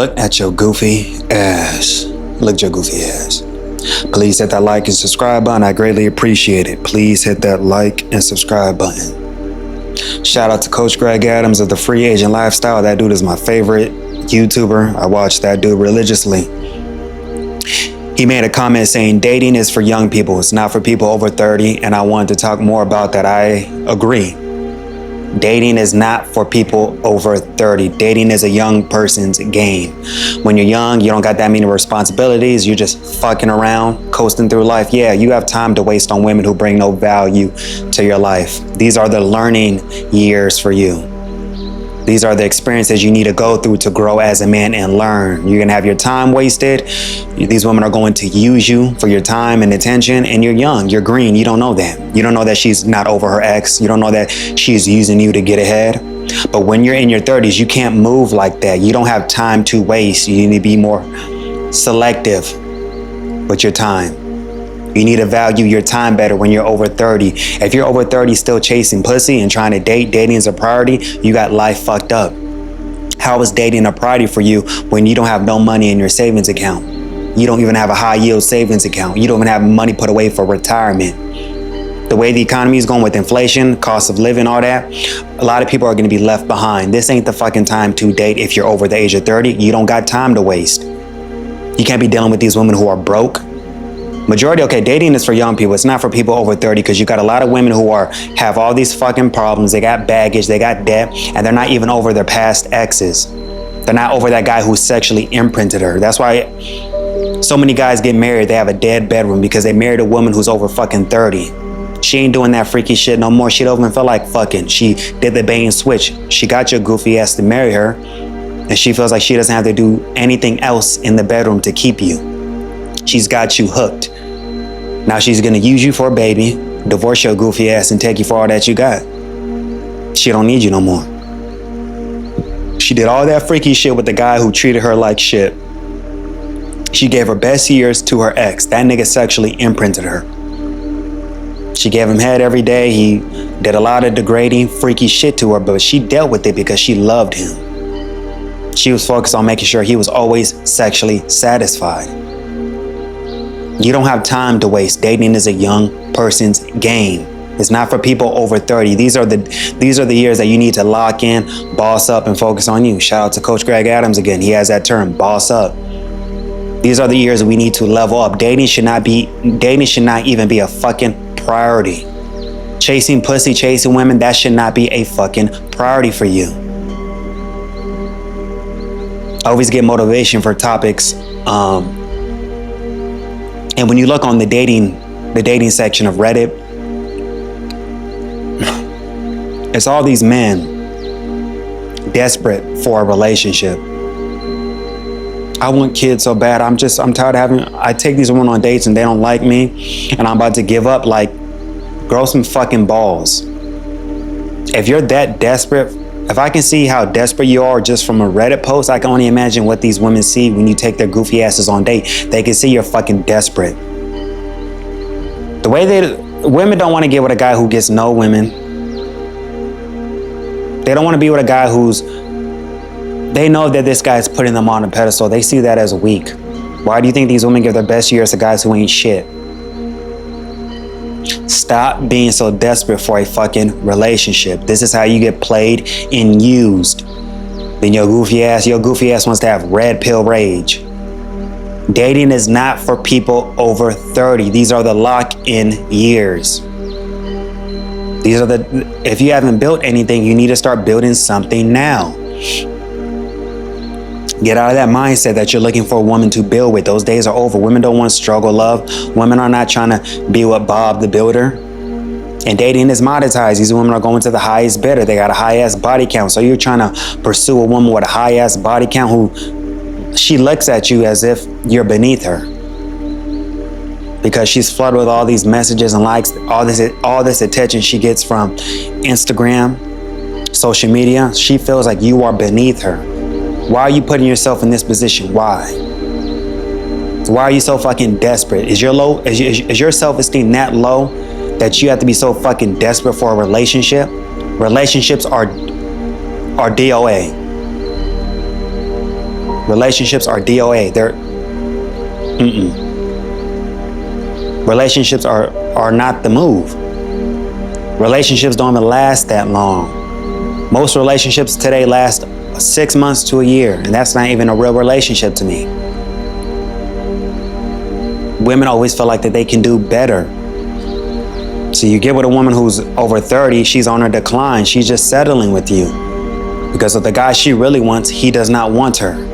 Look at your goofy ass. Look at your goofy ass. Please hit that like and subscribe button. I greatly appreciate it. Please hit that like and subscribe button. Shout out to Coach Greg Adams of the Free Agent Lifestyle. That dude is my favorite YouTuber. I watch that dude religiously. He made a comment saying dating is for young people. It's not for people over 30. And I wanted to talk more about that. I agree. Dating is not for people over 30. Dating is a young person's game. When you're young, you don't got that many responsibilities. You're just fucking around, coasting through life. Yeah, you have time to waste on women who bring no value to your life. These are the learning years for you. These are the experiences you need to go through to grow as a man and learn. You're gonna have your time wasted. These women are going to use you for your time and attention, and you're young, you're green, you don't know that. You don't know that she's not over her ex. You don't know that she's using you to get ahead. But when you're in your 30s, you can't move like that. You don't have time to waste. You need to be more selective with your time. You need to value your time better when you're over 30. If you're over 30 still chasing pussy and trying to date, dating is a priority, you got life fucked up. How is dating a priority for you when you don't have no money in your savings account? You don't even have a high yield savings account. You don't even have money put away for retirement. The way the economy is going with inflation, cost of living, all that, a lot of people are going to be left behind. This ain't the fucking time to date if you're over the age of 30. You don't got time to waste. You can't be dealing with these women who are broke. Majority, okay, dating is for young people. It's not for people over 30 because you got a lot of women who have all these fucking problems. They got baggage, they got debt, and they're not even over their past exes. They're not over that guy who sexually imprinted her. That's why so many guys get married. They have a dead bedroom because they married a woman who's over fucking 30. She ain't doing that freaky shit no more. She don't even feel like fucking. She did the bait and switch. She got your goofy ass to marry her, and she feels like she doesn't have to do anything else in the bedroom to keep you. She's got you hooked. Now she's gonna use you for a baby, divorce your goofy ass, and take you for all that you got. She don't need you no more. She did all that freaky shit with the guy who treated her like shit. She gave her best years to her ex. That nigga sexually imprinted her. She gave him head every day. He did a lot of degrading, freaky shit to her, but she dealt with it because she loved him. She was focused on making sure he was always sexually satisfied. You don't have time to waste. Dating is a young person's game. It's not for people over 30. These are the years that you need to lock in, boss up, and focus on you. Shout out to Coach Greg Adams again. He has that term, boss up. These are the years that we need to level up. Dating should not even be a fucking priority. Chasing pussy, chasing women, that should not be a fucking priority for you. I always get motivation for topics. And when you look on the dating section of Reddit, it's all these men desperate for a relationship. I want kids so bad. I'm tired of I take these women on dates and they don't like me and I'm about to give up. Like, grow some fucking balls. If you're that desperate, if I can see how desperate you are just from a Reddit post, I can only imagine what these women see when you take their goofy asses on date. They can see you're fucking desperate. The way women don't want to get with a guy who gets no women. They don't want to be with a guy they know that this guy's putting them on a pedestal. They see that as weak. Why do you think these women give their best years to guys who ain't shit? Stop being so desperate for a fucking relationship. This is how you get played and used. Then your goofy ass wants to have red pill rage. Dating is not for people over 30. These are the lock-in years. If you haven't built anything, you need to start building something now. Get out of that mindset that you're looking for a woman to build with. Those days are over. Women don't want struggle love. Women are not trying to be with Bob the Builder. And dating is monetized. These women are going to the highest bidder. They got a high-ass body count. So you're trying to pursue a woman with a high-ass body count who she looks at you as if you're beneath her. Because she's flooded with all these messages and likes, all this attention she gets from Instagram, social media. She feels like you are beneath her. Why are you putting yourself in this position? Why? Why are you so fucking desperate? Is your self-esteem that low that you have to be so fucking desperate for a relationship? Relationships are DOA. Relationships are DOA. They're relationships are not the move. Relationships don't even last that long. Most relationships today last 6 months to a year, and that's not even a real relationship to me. Women always feel like that they can do better. So you get with a woman who's over 30, she's on her decline. She's just settling with you because of the guy she really wants, he does not want her.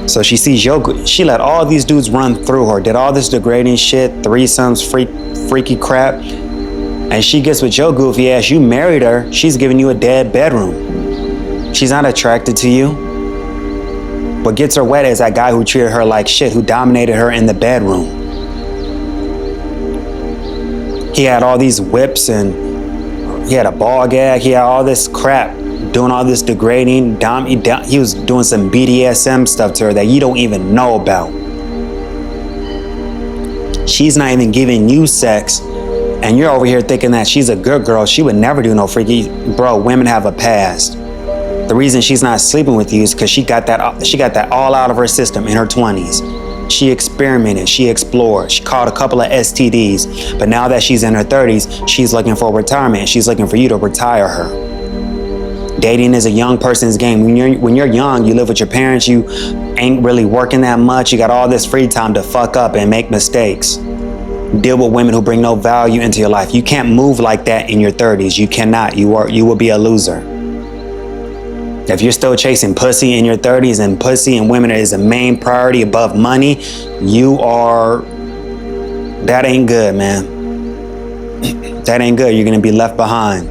So she sees she let all these dudes run through her, did all this degrading shit, threesomes, freaky crap, and she gets with your goofy ass. You married her, she's giving you a dead bedroom. She's not attracted to you. What gets her wet is that guy who treated her like shit, who dominated her in the bedroom. He had all these whips and he had a ball gag. He had all this crap, doing all this degrading. He was doing some BDSM stuff to her that you don't even know about. She's not even giving you sex, and you're over here thinking that she's a good girl. She would never do no freaky. Bro, women have a past. The reason she's not sleeping with you is because she got that all out of her system in her 20s. She experimented, she explored, she caught a couple of STDs, but now that she's in her 30s, she's looking for retirement. She's looking for you to retire her. Dating is a young person's game. When you're young, you live with your parents, you ain't really working that much. You got all this free time to fuck up and make mistakes. Deal with women who bring no value into your life. You can't move like that in your 30s. You cannot. You will be a loser. If you're still chasing pussy in your 30s and pussy and women is the main priority above money, that ain't good, man. That ain't good. You're going to be left behind.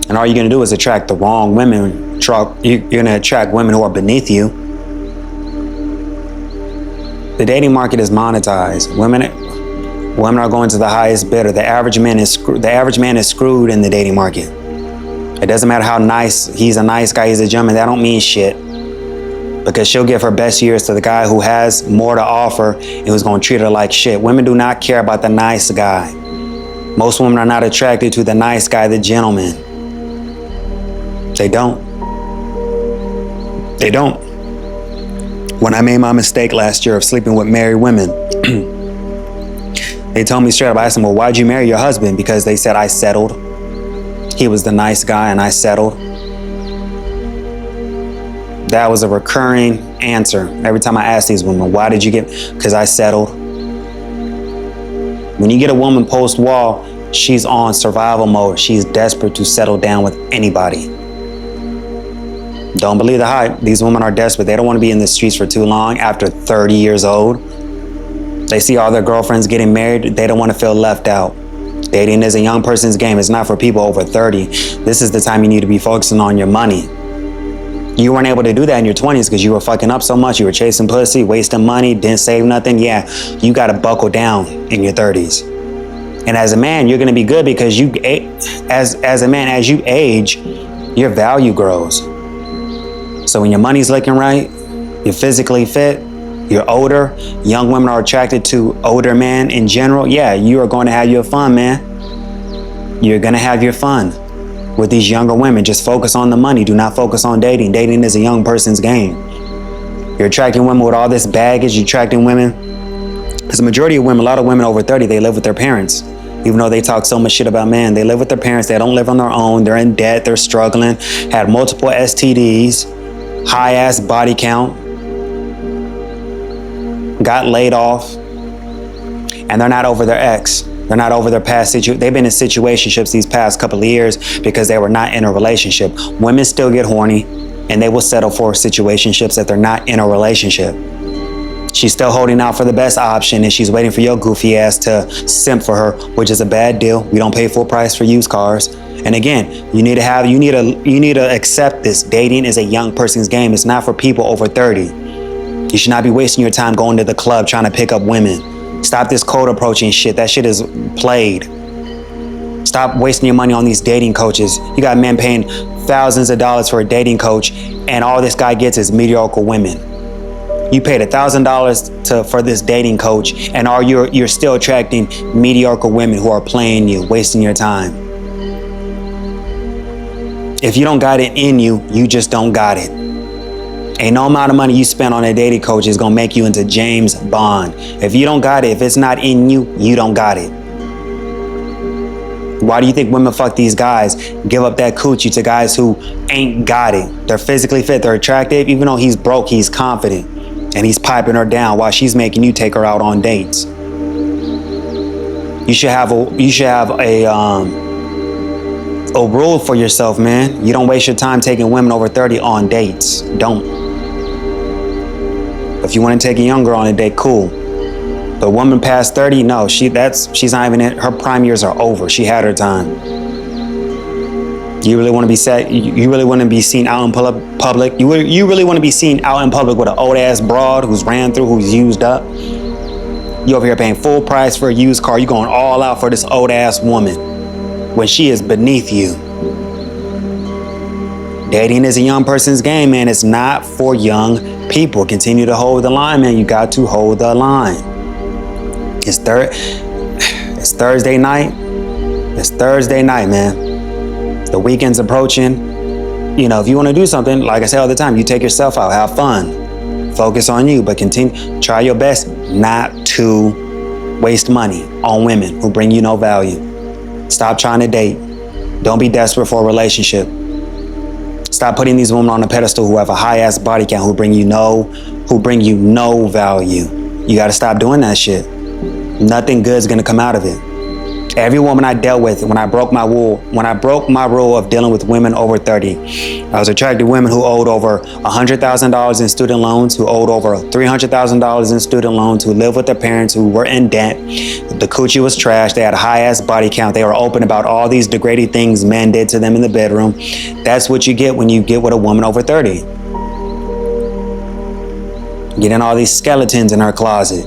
And all you're going to do is attract the wrong women. You're going to attract women who are beneath you. The dating market is monetized. Women are going to the highest bidder. The average man is screwed in the dating market. It doesn't matter how nice, he's a nice guy, he's a gentleman, that don't mean shit. Because she'll give her best years to the guy who has more to offer and who's gonna treat her like shit. Women do not care about the nice guy. Most women are not attracted to the nice guy, the gentleman. They don't. They don't. When I made my mistake last year of sleeping with married women, they told me straight up, I asked them, well, why'd you marry your husband? Because they said I settled. He was the nice guy and I settled. That was a recurring answer. Every time I asked these women, why did you get? Because I settled. When you get a woman post-wall, she's on survival mode. She's desperate to settle down with anybody. Don't believe the hype. These women are desperate. They don't want to be in the streets for too long after 30 years old. They see all their girlfriends getting married. They don't want to feel left out. Dating is a young person's game. It's not for people over 30. This is the time you need to be focusing on your money. You weren't able to do that in your 20s because you were fucking up so much. You were chasing pussy, wasting money, didn't save nothing. Yeah, you got to buckle down in your 30s. And as a man, you're going to be good because as a man, as you age, your value grows. So when your money's looking right, you're physically fit, you're older, young women are attracted to older men in general. Yeah, you are going to have your fun, man. You're going to have your fun with these younger women. Just focus on the money. Do not focus on dating. Dating is a young person's game. You're attracting women with all this baggage. You're attracting women. Because the majority of women, a lot of women over 30, they live with their parents. Even though they talk so much shit about men, they live with their parents. They don't live on their own. They're in debt. They're struggling. Had multiple STDs, high ass body count. Got laid off, and they're not over their ex. They're not over their past situation. They've been in situationships these past couple of years because they were not in a relationship. Women still get horny, and they will settle for situationships that they're not in a relationship. She's still holding out for the best option, and she's waiting for your goofy ass to simp for her, which is a bad deal. We don't pay full price for used cars. And again, you need to accept this. Dating is a young person's game. It's not for people over 30. You should not be wasting your time going to the club trying to pick up women. Stop this cold approaching shit. That shit is played. Stop wasting your money on these dating coaches. You got men paying thousands of dollars for a dating coach, and all this guy gets is mediocre women. You paid $1,000 for this dating coach, and you're still attracting mediocre women who are playing you, wasting your time. If you don't got it in you, you just don't got it. Ain't no amount of money you spend on a dating coach is gonna make you into James Bond. If you don't got it, if it's not in you, you don't got it. Why do you think women fuck these guys, give up that coochie to guys who ain't got it? They're physically fit, they're attractive. Even though he's broke, he's confident. And he's piping her down while she's making you take her out on dates. You should have a rule for yourself, man. You don't waste your time taking women over 30 on dates. Don't. If you want to take a young girl on a date, cool. The woman past 30, no, she's not even in her prime years are over. She had her time. You really want to be you really want to be seen out in public? You really want to be seen out in public with an old ass broad who's ran through, who's used up? You over here paying full price for a used car. You going all out for this old ass woman when she is beneath you. Dating is a young person's game, man. It's not for young people. Continue to hold the line, man. You got to hold the line. It's Thursday night. It's Thursday night, man. The weekend's approaching. You know, if you want to do something, like I say all the time, you take yourself out, have fun, focus on you, but try your best not to waste money on women who bring you no value. Stop trying to date. Don't be desperate for a relationship. Stop putting these women on a pedestal who have a high ass body count, who bring you no value. You got to stop doing that shit. Nothing good's gonna come out of it. Every woman I dealt with, when I broke my rule of dealing with women over 30, I was attracted to women who owed over $100,000 in student loans, who owed over $300,000 in student loans, who lived with their parents, who were in debt. The coochie was trash. They had a high ass body count. They were open about all these degrading things men did to them in the bedroom. That's what you get when you get with a woman over 30. Getting all these skeletons in her closet.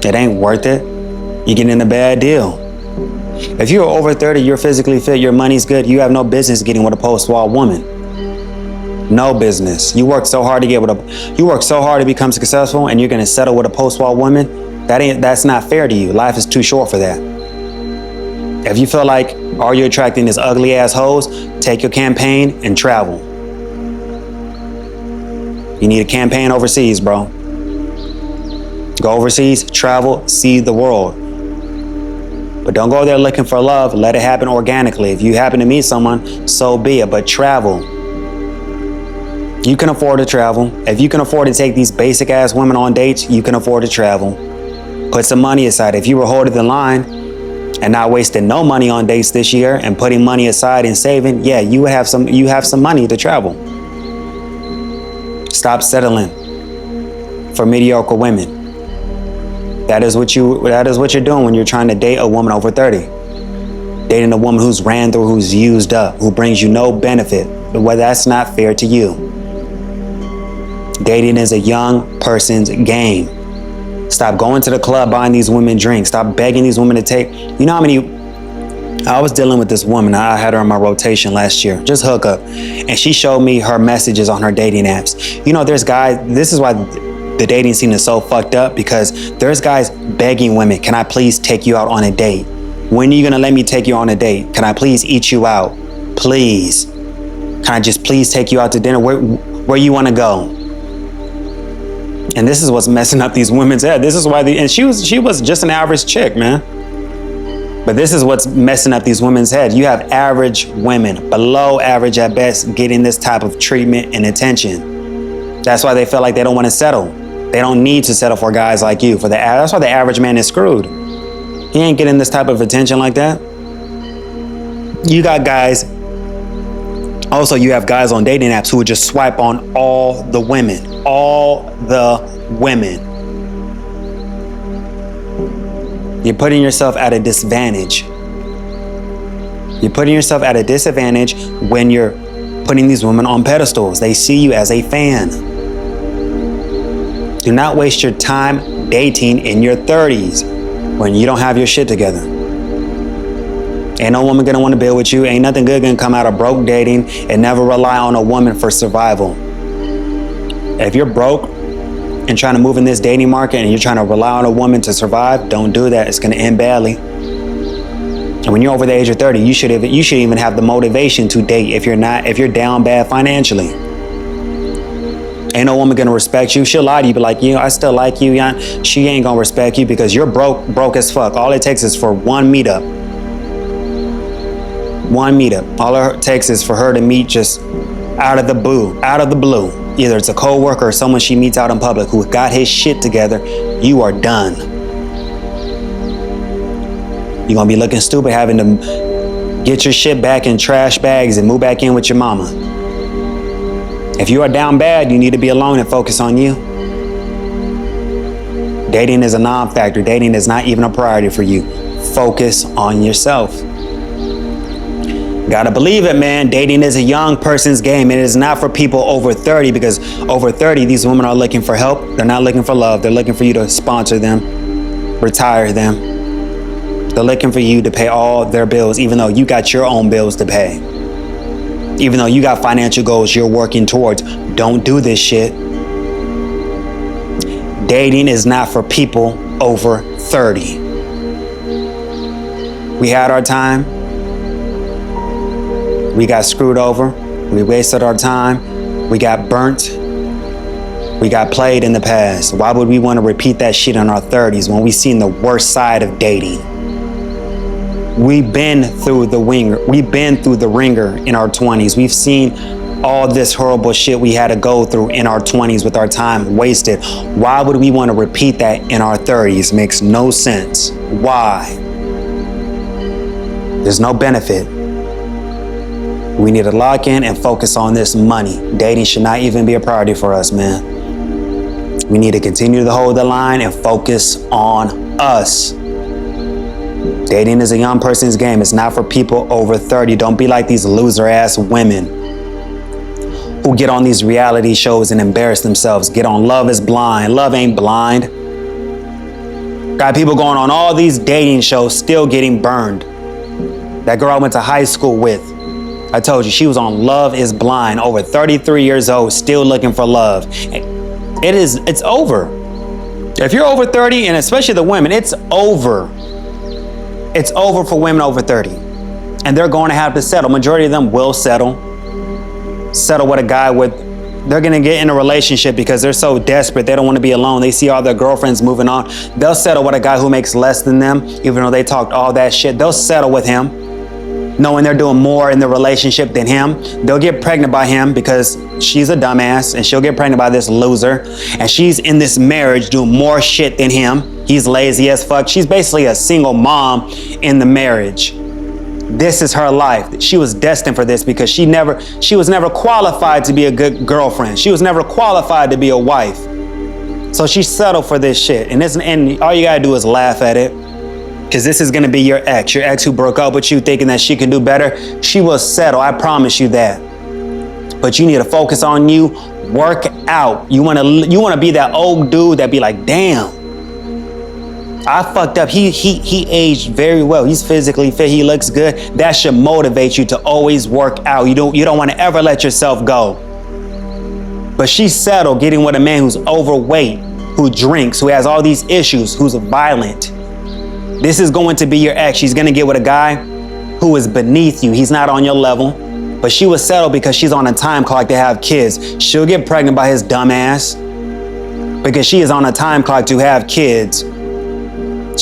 It ain't worth it. You're getting a bad deal. If you're over 30, you're physically fit, your money's good, you have no business getting with a post-wall woman. No business. You work so hard to become successful, and you're gonna settle with a post-wall woman? That's not fair to you. Life is too short for that. If you feel like all you're attracting is ugly ass hoes, take your campaign and travel. You need a campaign overseas, bro. Go overseas, travel, see the world. But don't go there looking for love. Let it happen organically. If you happen to meet someone, so be it. But travel. You can afford to travel. If you can afford to take these basic ass women on dates, you can afford to travel. Put some money aside. If you were holding the line and not wasting no money on dates this year and putting money aside and saving, yeah, you have some money to travel. Stop settling for mediocre women. That is what you're doing when you're trying to date a woman over 30. Dating a woman who's ran through, who's used up, who brings you no benefit. Well, that's not fair to you. Dating is a young person's game. Stop going to the club buying these women drinks. Stop begging these women to take. You know how many? I was dealing with this woman. I had her on my rotation last year, just hook up, and she showed me her messages on her dating apps. You know, there's guys. This is why the dating scene is so fucked up, because there's guys begging women, can I please take you out on a date? When are you gonna let me take you on a date? Can I please eat you out? Please. Can I just please take you out to dinner? Where you wanna go? And this is what's messing up these women's head. This is why and she was just an average chick, man. But this is what's messing up these women's head. You have average women, below average at best, getting this type of treatment and attention. That's why they feel like they don't want to settle. They don't need to settle for guys like you. That's why the average man is screwed. He ain't getting this type of attention like that. You got guys. Also, you have guys on dating apps who would just swipe on all the women. All the women. You're putting yourself at a disadvantage. You're putting yourself at a disadvantage when you're putting these women on pedestals. They see you as a fan. Do not waste your time dating in your 30s when you don't have your shit together. Ain't no woman gonna want to build with you. Ain't nothing good gonna come out of broke dating, and never rely on a woman for survival. If you're broke and trying to move in this dating market and you're trying to rely on a woman to survive, don't do that. It's gonna end badly. And when you're over the age of 30, you should even have the motivation to date if you're down bad financially. Ain't no woman gonna respect you. She'll lie to you, be like, I still like you, yeah. She ain't gonna respect you because you're broke as fuck. All it takes is for one meetup. All it takes is for her to meet just out of the blue. Either it's a co-worker or someone she meets out in public who got his shit together. You are done. You're gonna be looking stupid having to get your shit back in trash bags and move back in with your mama. If you are down bad, you need to be alone and focus on you. Dating is a non-factor. Dating is not even a priority for you. Focus on yourself. Gotta believe it, man. Dating is a young person's game. It is not for people over 30 because over 30, these women are looking for help. They're not looking for love. They're looking for you to sponsor them, retire them. They're looking for you to pay all their bills, even though you got your own bills to pay. Even though you got financial goals you're working towards. Don't do this shit. Dating is not for people over 30. We had our time. We got screwed over. We wasted our time. We got burnt. We got played in the past. Why would we want to repeat that shit in our 30s when we've seen the worst side of dating? We've been through the ringer in our 20s. We've seen all this horrible shit we had to go through in our 20s with our time wasted. Why would we want to repeat that in our 30s? Makes no sense. Why? There's no benefit. We need to lock in and focus on this money. Dating should not even be a priority for us, man. We need to continue to hold the line and focus on us. Dating is a young person's game. It's not for people over 30. Don't be like these loser ass women who get on these reality shows and embarrass themselves. Get on Love is Blind. Love ain't blind. Got people going on all these dating shows still getting burned. That girl I went to high school with, I told you, she was on Love is Blind, over 33 years old, still looking for love. It's over. If you're over 30, and especially the women, it's over. It's over for women over 30. And they're going to have to settle. Majority of them will settle with a guy they're going to get in a relationship because they're so desperate. They don't want to be alone. They see all their girlfriends moving on. They'll settle with a guy who makes less than them, even though they talked all that shit. They'll settle with him, knowing they're doing more in the relationship than him. They'll get pregnant by him because she's a dumbass and she'll get pregnant by this loser. And she's in this marriage doing more shit than him. He's lazy as fuck. She's basically a single mom in the marriage. This is her life. She was destined for this because she was never qualified to be a good girlfriend. She was never qualified to be a wife. So she settled for this shit. And all you gotta do is laugh at it. Because this is going to be your ex who broke up with you thinking that she can do better. She will settle, I promise you that. But you need to focus on you, work out. You want to be that old dude that be like, damn, I fucked up. He aged very well. He's physically fit. He looks good. That should motivate you to always work out. You don't want to ever let yourself go. But she settled getting with a man who's overweight, who drinks, who has all these issues, who's violent. This is going to be your ex. She's going to get with a guy who is beneath you. He's not on your level, but she was settled because she's on a time clock to have kids. She'll get pregnant by his dumb ass because she is on a time clock to have kids.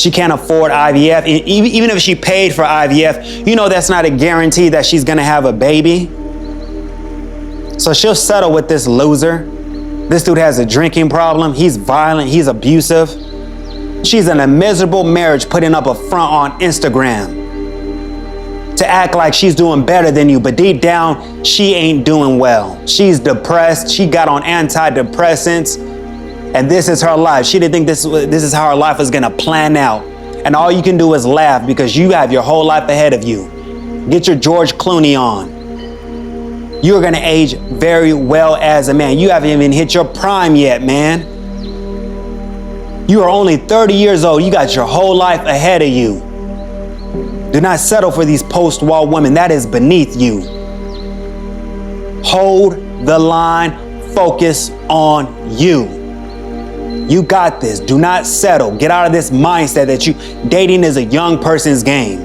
She can't afford IVF. Even if she paid for IVF, that's not a guarantee that she's going to have a baby. So she'll settle with this loser. This dude has a drinking problem. He's violent. He's abusive. She's in a miserable marriage putting up a front on Instagram to act like she's doing better than you, but deep down, she ain't doing well. She's depressed. She got on antidepressants, and this is her life. She didn't think this is how her life was gonna plan out. And all you can do is laugh because you have your whole life ahead of you. Get your George Clooney on. You're gonna age very well as a man. You haven't even hit your prime yet, man. You are only 30 years old. You got your whole life ahead of you. Do not settle for these post-war women. That is beneath you. Hold the line. Focus on you. You got this. Do not settle. Get out of this mindset that dating is a young person's game.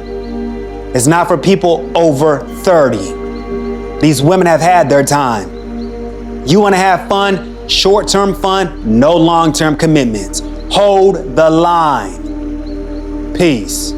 It's not for people over 30. These women have had their time. You want to have fun, short-term fun, no long-term commitments. Hold the line. Peace.